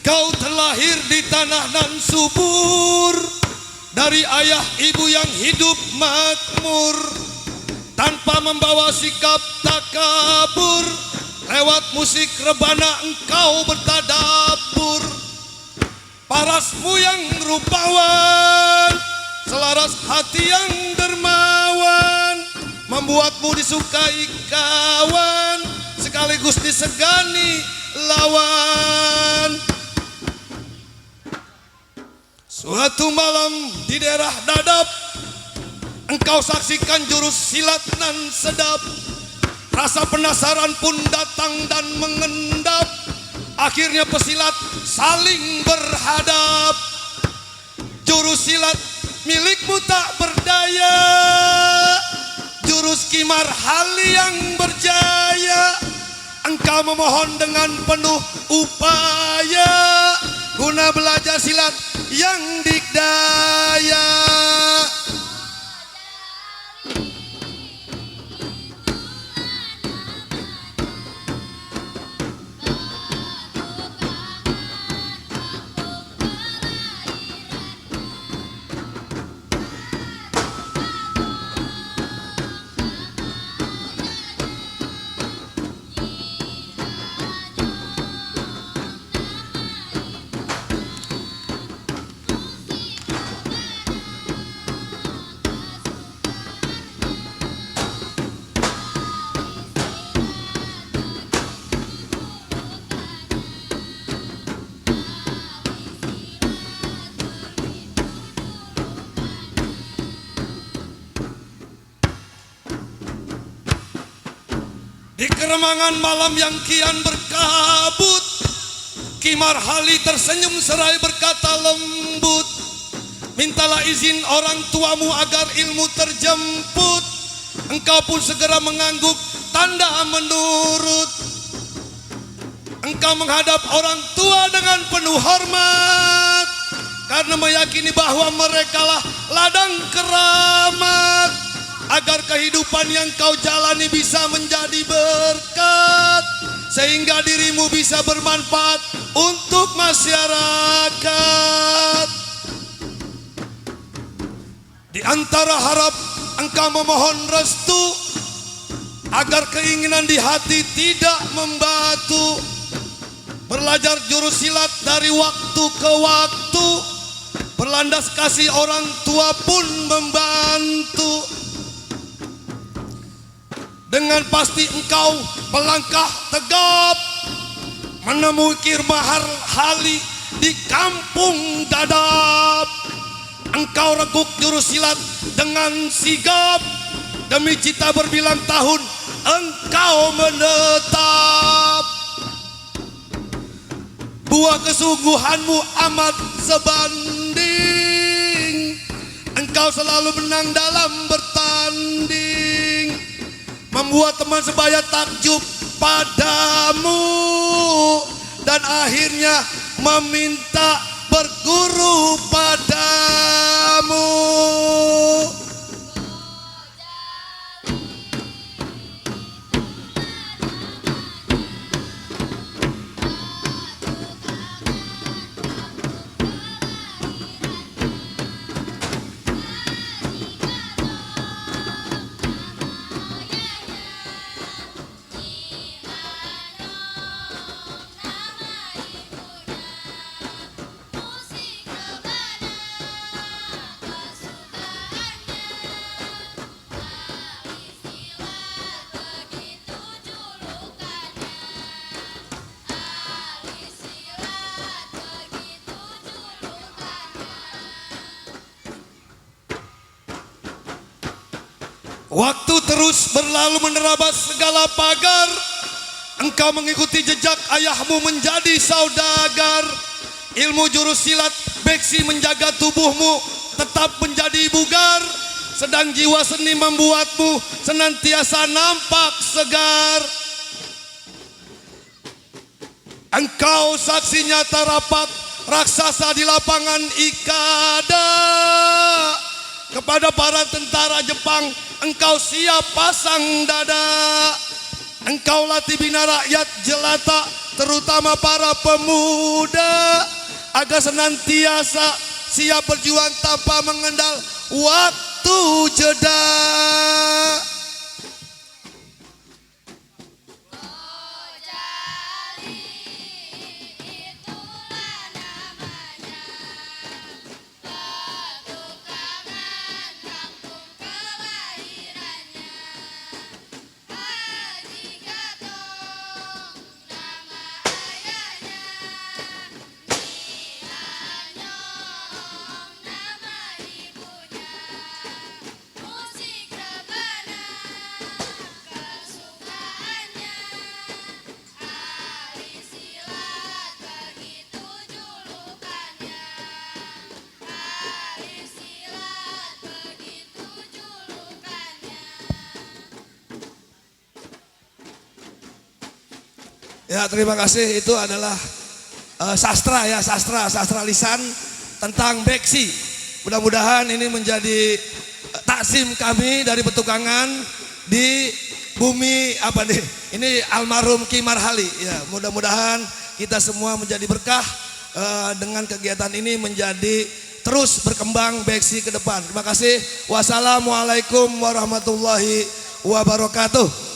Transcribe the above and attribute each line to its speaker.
Speaker 1: Kau terlahir di tanah nan subur, dari ayah ibu yang hidup makmur, tanpa membawa sikap takabur. Lewat musik rebana engkau bertadabur. Parasmu yang rupawan, selaras hati yang dermawan, membuatmu disukai kawan, sekaligus disegani lawan. Suatu malam di daerah Dadap, engkau saksikan jurus silat nan sedap. Rasa penasaran pun datang dan mengendap. Akhirnya pesilat saling berhadap. Jurus silat milikmu tak berdaya, jurus Kimar Hali yang berjaya. Engkau memohon dengan penuh upaya, guna belajar silat yang dikdaya. Di keremangan malam yang kian berkabut, Kimar Hali tersenyum serai berkata lembut, mintalah izin orang tuamu agar ilmu terjemput. Engkau pun segera mengangguk tanda menurut. Engkau menghadap orang tua dengan penuh hormat, karena meyakini bahwa merekalah ladang keramat. Agar kehidupan yang kau jalani bisa menjadi berkat, sehingga dirimu bisa bermanfaat untuk masyarakat. Di antara harap engkau memohon restu, agar keinginan di hati tidak membatu. Belajar jurus silat dari waktu ke waktu, berlandas kasih orang tua pun membantu. Dengan pasti engkau melangkah tegap menemui Kimar Hali di kampung Dadap. Engkau reguk jurus silat dengan sigap, demi cita berbilang tahun engkau menetap. Buah kesungguhanmu amat sebanding, engkau selalu menang dalam bertanding, membuat teman sebaya takjub padamu, dan akhirnya meminta berguru padamu. Waktu terus berlalu menerabas segala pagar. Engkau mengikuti jejak ayahmu menjadi saudagar. Ilmu jurus silat beksi menjaga tubuhmu tetap menjadi bugar, sedang jiwa seni membuatmu senantiasa nampak segar. Engkau saksi nyata rapat raksasa di lapangan Ikada. Kepada para tentara Jepang engkau siap pasang dada. Engkau latih bina rakyat jelata terutama para pemuda, agar senantiasa siap berjuang tanpa mengenal waktu jeda. Ya, terima kasih. Itu adalah sastra ya, sastra lisan tentang beksi. Mudah-mudahan ini menjadi taksim kami dari petukangan di bumi apa nih? Ini almarhum Ki Marhali. Ya, mudah-mudahan kita semua menjadi berkah dengan kegiatan ini, menjadi terus berkembang beksi ke depan. Terima kasih. Wassalamualaikum warahmatullahi wabarakatuh.